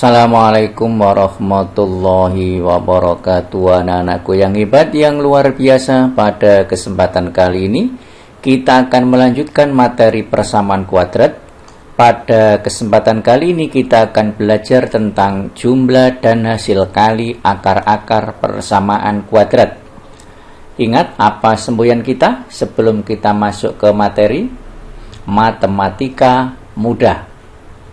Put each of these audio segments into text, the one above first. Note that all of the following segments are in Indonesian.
Assalamualaikum warahmatullahi wabarakatuh. Anak-anakku yang hebat, yang luar biasa, pada kesempatan kali ini kita akan melanjutkan materi persamaan kuadrat. Pada kesempatan kali ini kita akan belajar tentang jumlah dan hasil kali akar-akar persamaan kuadrat. Ingat apa semboyan kita sebelum kita masuk ke materi? Matematika mudah.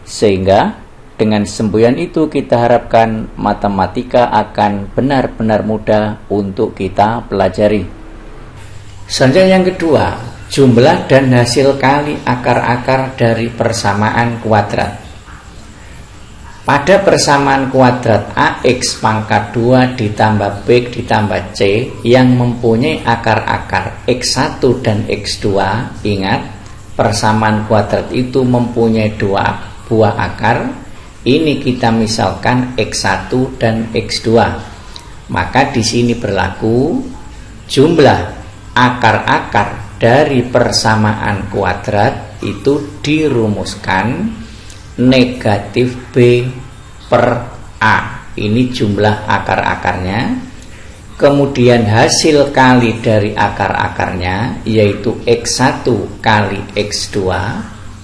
Sehingga dengan semboyan itu kita harapkan matematika akan benar-benar mudah untuk kita pelajari. Selanjutnya yang kedua, jumlah dan hasil kali akar-akar dari persamaan kuadrat. Pada persamaan kuadrat AX pangkat 2 ditambah B ditambah C yang mempunyai akar-akar X1 dan X2, ingat persamaan kuadrat itu mempunyai dua buah akar. Ini kita misalkan X1 dan X2. Maka di sini berlaku jumlah akar-akar dari persamaan kuadrat itu dirumuskan negatif B per A. Ini jumlah akar-akarnya. Kemudian hasil kali dari akar-akarnya yaitu X1 kali X2.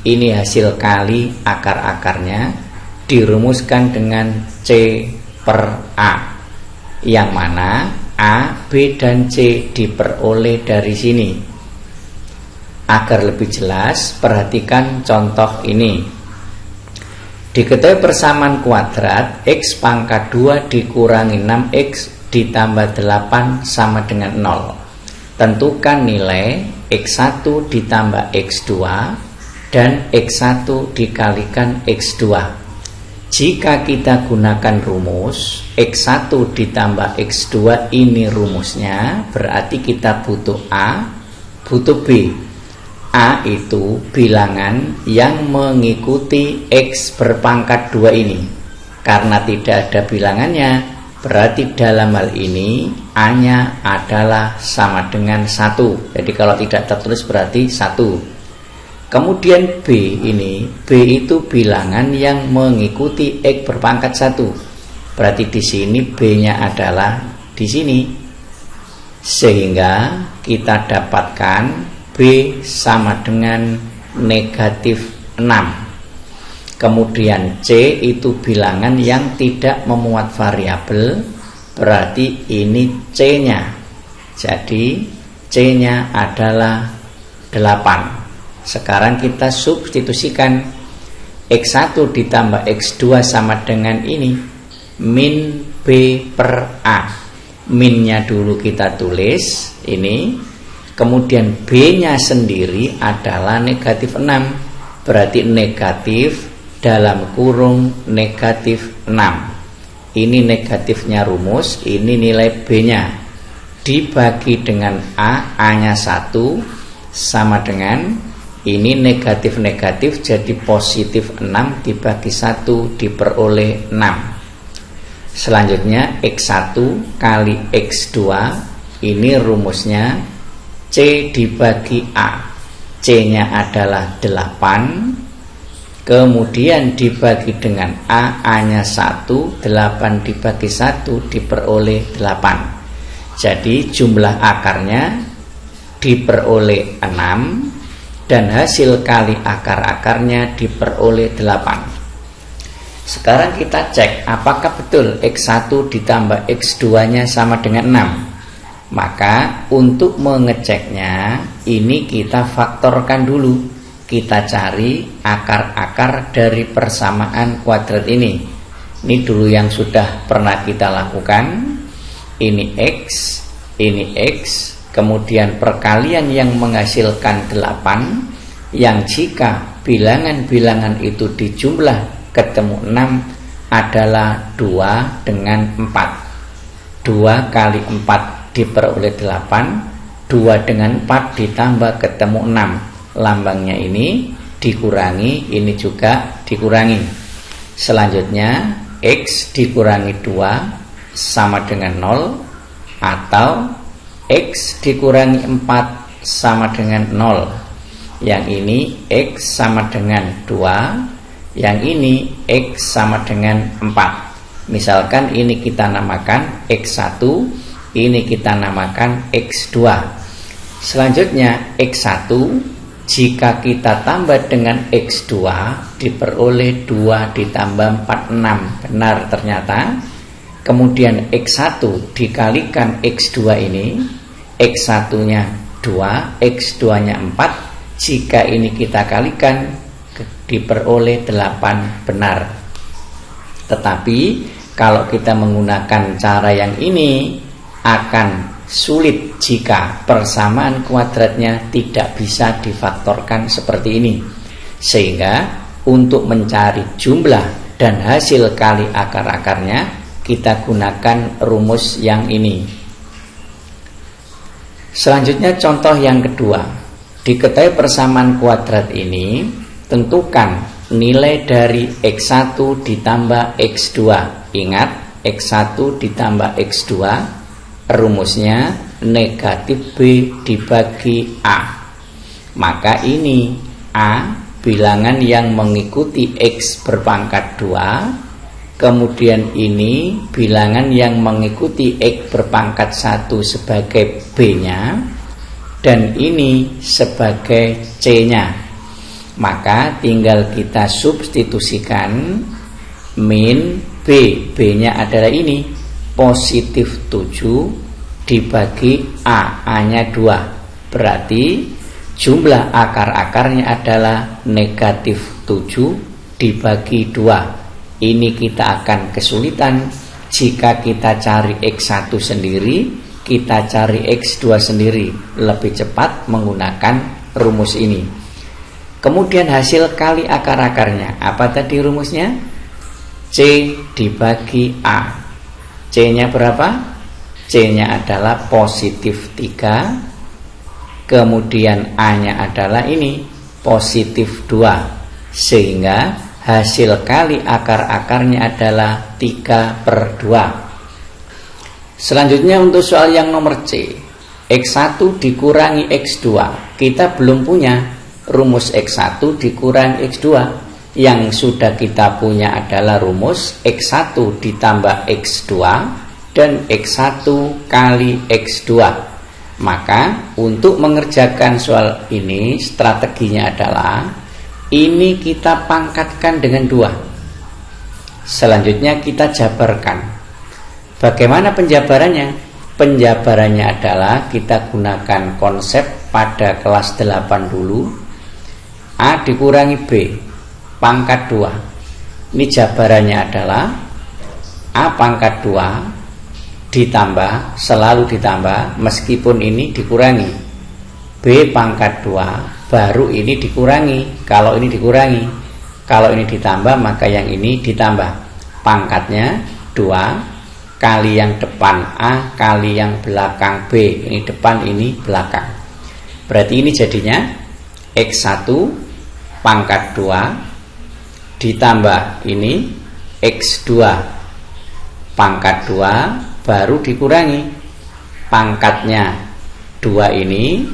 Ini hasil kali akar-akarnya dirumuskan dengan C per A, yang mana A, B, dan C diperoleh dari sini. Agar lebih jelas, perhatikan contoh ini. Diketahui persamaan kuadrat X pangkat 2 dikurangi 6X ditambah 8 sama dengan 0. Tentukan nilai X1 ditambah X2 dan X1 dikalikan X2. Jika kita gunakan rumus X1 ditambah X2, ini rumusnya, berarti kita butuh A, butuh B. A itu bilangan yang mengikuti X berpangkat 2 ini. Karena tidak ada bilangannya, berarti dalam hal ini A-nya adalah sama dengan 1. Jadi kalau tidak tertulis berarti 1. Kemudian B ini, B itu bilangan yang mengikuti X berpangkat 1. Berarti di sini B-nya adalah di sini. Sehingga kita dapatkan B sama dengan negatif 6. Kemudian C itu bilangan yang tidak memuat variabel. Berarti ini C-nya. Jadi C-nya adalah 8. Sekarang kita substitusikan X1 ditambah X2 sama dengan ini, min B per A. Minnya dulu kita tulis ini, kemudian B-nya sendiri adalah negatif 6. Berarti negatif dalam kurung negatif 6. Ini negatifnya rumus, ini nilai B-nya. Dibagi dengan A, A-nya 1 sama dengan ini negatif-negatif jadi positif 6 dibagi 1 diperoleh 6. Selanjutnya X1 kali X2, ini rumusnya C dibagi A. C-nya adalah 8. Kemudian dibagi dengan A, A-nya 1, 8 dibagi 1 diperoleh 8. Jadi jumlah akarnya diperoleh 6. Dan hasil kali akar-akarnya diperoleh 8. Sekarang kita cek apakah betul X1 ditambah X2 nya sama dengan 6. Maka untuk mengeceknya ini kita faktorkan dulu. Kita cari akar-akar dari persamaan kuadrat ini. Ini dulu yang sudah pernah kita lakukan. Ini X, ini X. Kemudian perkalian yang menghasilkan 8, yang jika bilangan-bilangan itu dijumlah ketemu 6 adalah 2 dengan 4. 2 kali 4 diperoleh 8, 2 dengan 4 ditambah ketemu 6. Lambangnya ini dikurangi, ini juga dikurangi. Selanjutnya X dikurangi 2 sama dengan 0, atau X dikurangi 4 sama dengan 0. Yang ini X sama dengan 2 Yang ini X sama dengan 4. Misalkan ini kita namakan X1, ini kita namakan X2. Selanjutnya X1 jika kita tambah dengan X2 diperoleh 2 ditambah 4 6. Benar ternyata. Kemudian X1 dikalikan X2 ini, X1 nya 2, X2 nya 4. Jika ini kita kalikan diperoleh 8. Benar. Tetapi kalau kita menggunakan cara yang ini akan sulit jika persamaan kuadratnya tidak bisa difaktorkan seperti ini. Sehingga untuk mencari jumlah dan hasil kali akar-akarnya kita gunakan rumus yang ini. Selanjutnya contoh yang kedua. Diketahui persamaan kuadrat ini, tentukan nilai dari X1 ditambah X2. Ingat, X1 ditambah X2 rumusnya negatif B dibagi A. Maka ini A bilangan yang mengikuti X berpangkat 2, kemudian ini bilangan yang mengikuti X berpangkat 1 sebagai B nya, dan ini sebagai C nya. Maka tinggal kita substitusikan min B. B nya adalah ini positif 7 dibagi A. A nya 2. Berarti jumlah akar-akarnya adalah negatif 7 dibagi 2. Ini kita akan kesulitan jika kita cari X1 sendiri, kita cari X2 sendiri. Lebih cepat menggunakan rumus ini. Kemudian hasil kali akar-akarnya, apa tadi rumusnya? C dibagi A. C nya berapa? C nya adalah positif 3. Kemudian A nya adalah ini positif 2. Sehingga hasil kali akar-akarnya adalah 3/2. Selanjutnya untuk soal yang nomor C, X1 dikurangi X2. Kita belum punya rumus X1 dikurangi X2. Yang sudah kita punya adalah rumus X1 ditambah X2 dan X1 kali X2. Maka untuk mengerjakan soal ini strateginya adalah ini kita pangkatkan dengan 2. Selanjutnya kita jabarkan. Bagaimana penjabarannya? Penjabarannya adalah kita gunakan konsep pada kelas 8 dulu. A dikurangi B pangkat 2. Ini jabarannya adalah A pangkat 2 ditambah, selalu ditambah meskipun ini dikurangi, B pangkat 2 baru ini dikurangi. Kalau ini dikurangi, kalau ini ditambah maka yang ini ditambah. Pangkatnya 2 kali yang depan A kali yang belakang B. Ini depan, ini belakang. Berarti ini jadinya X1 pangkat 2 ditambah ini X2 pangkat 2 baru dikurangi. Pangkatnya 2 ini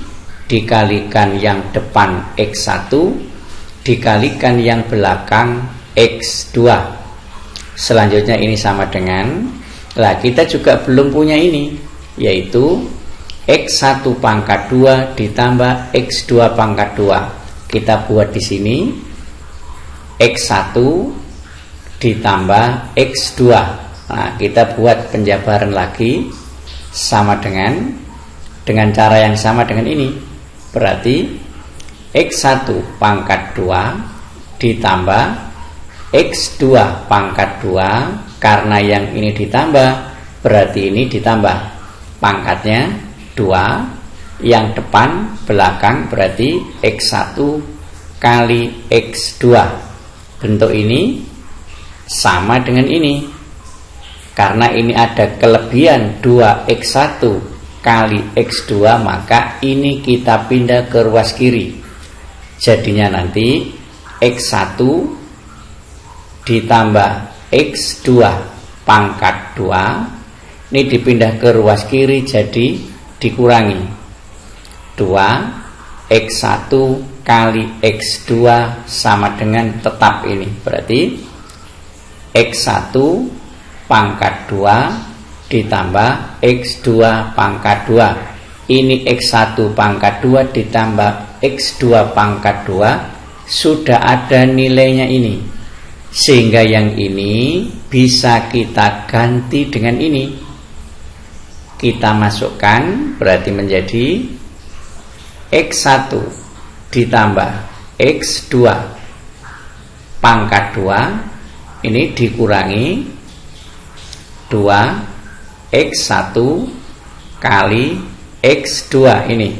dikalikan yang depan X1 dikalikan yang belakang X2. Selanjutnya ini sama dengan, lah kita juga belum punya ini, yaitu X1 pangkat 2 ditambah X2 pangkat 2. Kita buat di sini X1 ditambah X2. Nah, kita buat penjabaran lagi sama dengan cara yang sama dengan ini. Berarti X1 pangkat 2 ditambah X2 pangkat 2. Karena yang ini ditambah, berarti ini ditambah. Pangkatnya 2, yang depan belakang berarti X1 kali X2. Bentuk ini sama dengan ini. Karena ini ada kelebihan 2X1 kali X2, maka ini kita pindah ke ruas kiri. Jadinya nanti X1 ditambah X2 pangkat 2 ini dipindah ke ruas kiri, jadi dikurangi 2 X1 kali X2 sama dengan tetap ini. Berarti X1 pangkat 2 ditambah X2 pangkat 2. Ini X1 pangkat 2 ditambah X2 pangkat 2 sudah ada nilainya ini. Sehingga yang ini bisa kita ganti dengan ini. Kita masukkan, berarti menjadi X1 ditambah X2 pangkat 2 ini dikurangi 2X1 kali X2 ini.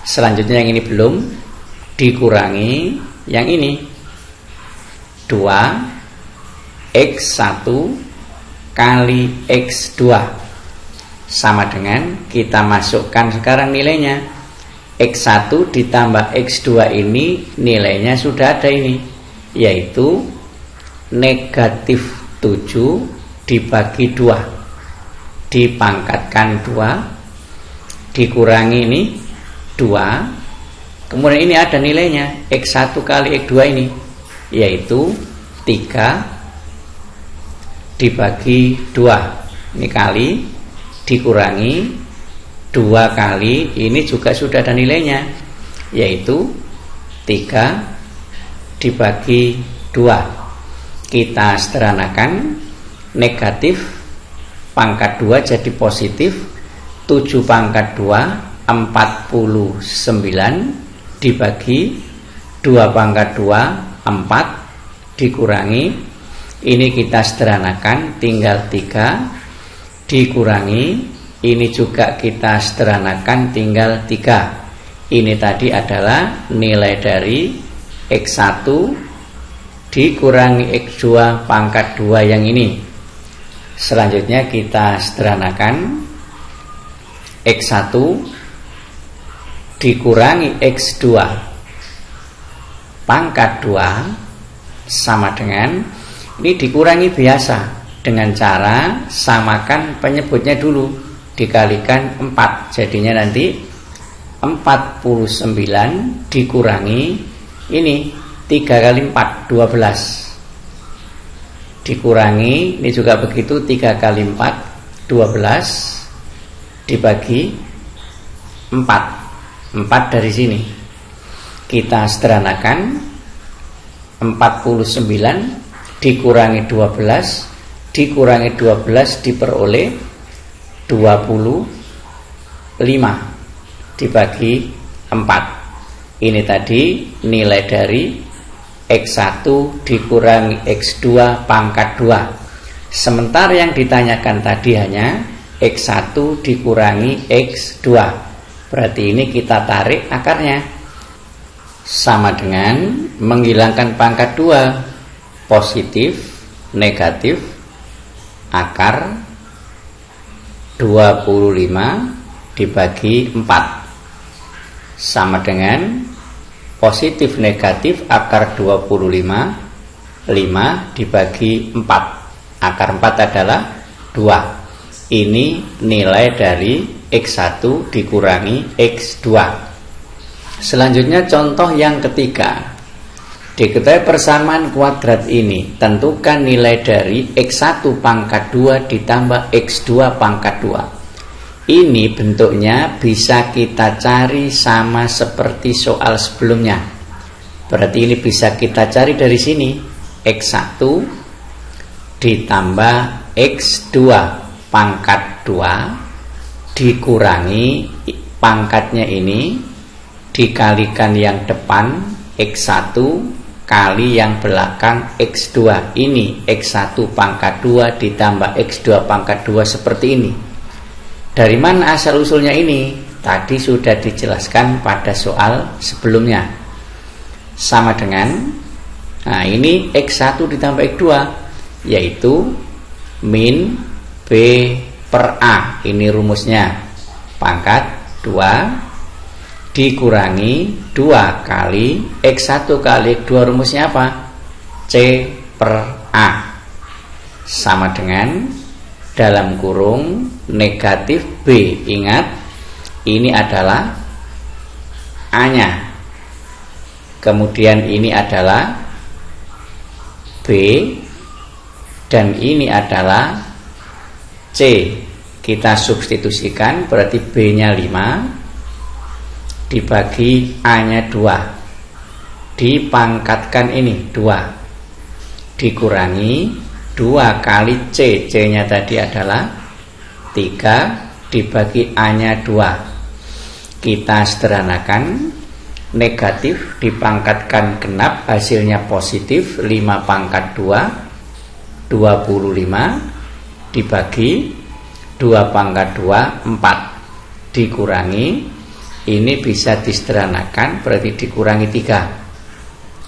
Selanjutnya yang ini belum, dikurangi yang ini 2X1 kali X2 sama dengan kita masukkan sekarang nilainya. X1 ditambah X2 ini nilainya sudah ada ini, yaitu negatif 7 dibagi 2 dipangkatkan 2 dikurangi ini 2, kemudian ini ada nilainya X1 kali X2 ini, yaitu 3 dibagi 2 ini kali dikurangi 2 kali ini juga sudah ada nilainya, yaitu 3 dibagi 2. Kita sederhanakan, negatif pangkat 2 jadi positif, 7 pangkat 2 49 dibagi 2 pangkat 2 4 dikurangi ini kita sederhanakan tinggal 3 dikurangi ini juga kita sederhanakan tinggal 3. Ini tadi adalah nilai dari X1 dikurangi X2 pangkat 2 yang ini. Selanjutnya kita sederhanakan, X1 dikurangi X2 pangkat 2 sama dengan, ini dikurangi biasa dengan cara samakan penyebutnya dulu, dikalikan 4, jadinya nanti 49 dikurangi ini 3 kali 4 12 dikurangi ini juga begitu 3 kali 4 12 dibagi 4 dari sini kita sederhanakan, 49 dikurangi 12 dikurangi 12 diperoleh 25 dibagi 4. Ini tadi nilai dari X1 dikurangi X2 pangkat 2. Sementara yang ditanyakan tadi hanya X1 dikurangi X2. Berarti ini kita tarik akarnya. Sama dengan menghilangkan pangkat 2. Positif, negatif, akar 25 dibagi 4. Sama dengan positif negatif akar 25 5 dibagi 4. Akar 4 adalah 2. Ini nilai dari X1 dikurangi X2. Selanjutnya contoh yang ketiga. Diketahui persamaan kuadrat ini, tentukan nilai dari X1 pangkat 2 ditambah X2 pangkat 2. Ini bentuknya bisa kita cari sama seperti soal sebelumnya. Berarti ini bisa kita cari dari sini. X1 ditambah X2 pangkat 2 dikurangi pangkatnya ini dikalikan yang depan X1 kali yang belakang X2. Ini X1 pangkat 2 ditambah X2 pangkat 2 seperti ini. Dari mana asal usulnya ini? Tadi sudah dijelaskan pada soal sebelumnya. Sama dengan, nah ini X1 ditambah X2, yaitu min B per A. Ini rumusnya. Pangkat 2 dikurangi 2 kali X1 kali X2, rumusnya apa? C per A. Sama dengan dalam kurung negatif B. Ingat, ini adalah A nya. kemudian ini adalah B, dan ini adalah C. Kita substitusikan, berarti B nya 5 dibagi A nya 2, dipangkatkan ini 2, dikurangi 2 kali C, C nya tadi adalah 3 dibagi A nya 2. Kita sederhanakan, negatif dipangkatkan genap hasilnya positif, 5 pangkat 2 25 dibagi 2 pangkat 2 4, dikurangi, ini bisa disederhanakan, berarti dikurangi 3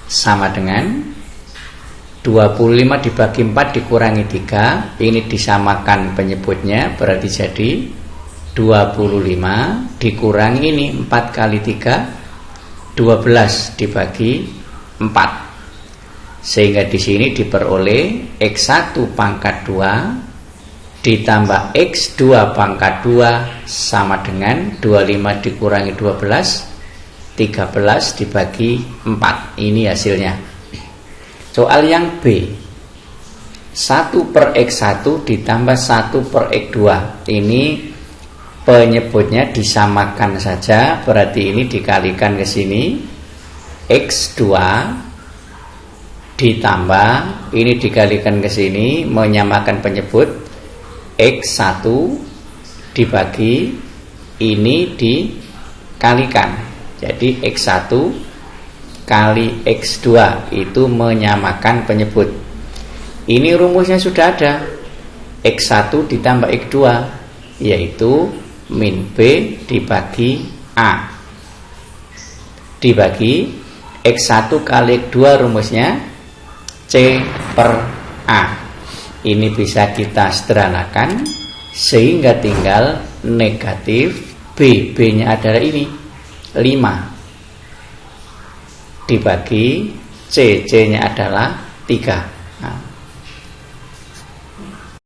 sama dengan 25 dibagi 4 dikurangi 3, ini disamakan penyebutnya, berarti jadi 25 dikurangi ini 4 kali 3 12 dibagi 4, sehingga di sini diperoleh X1 pangkat 2 ditambah X2 pangkat 2 sama dengan 25 dikurangi 12 13 dibagi 4. Ini hasilnya. Soal yang B, 1 per X1 ditambah 1 per X2, ini penyebutnya disamakan saja, berarti ini dikalikan ke sini, X2 ditambah ini dikalikan ke sini, menyamakan penyebut, X1 dibagi ini dikalikan, jadi X1 kali X2 itu menyamakan penyebut. Ini rumusnya sudah ada, X1 ditambah X2 yaitu min B dibagi A dibagi X1 kali X2 rumusnya C per A. Ini bisa kita sederhanakan sehingga tinggal negatif B, B nya adalah ini 5 dibagi C, C nya adalah 3.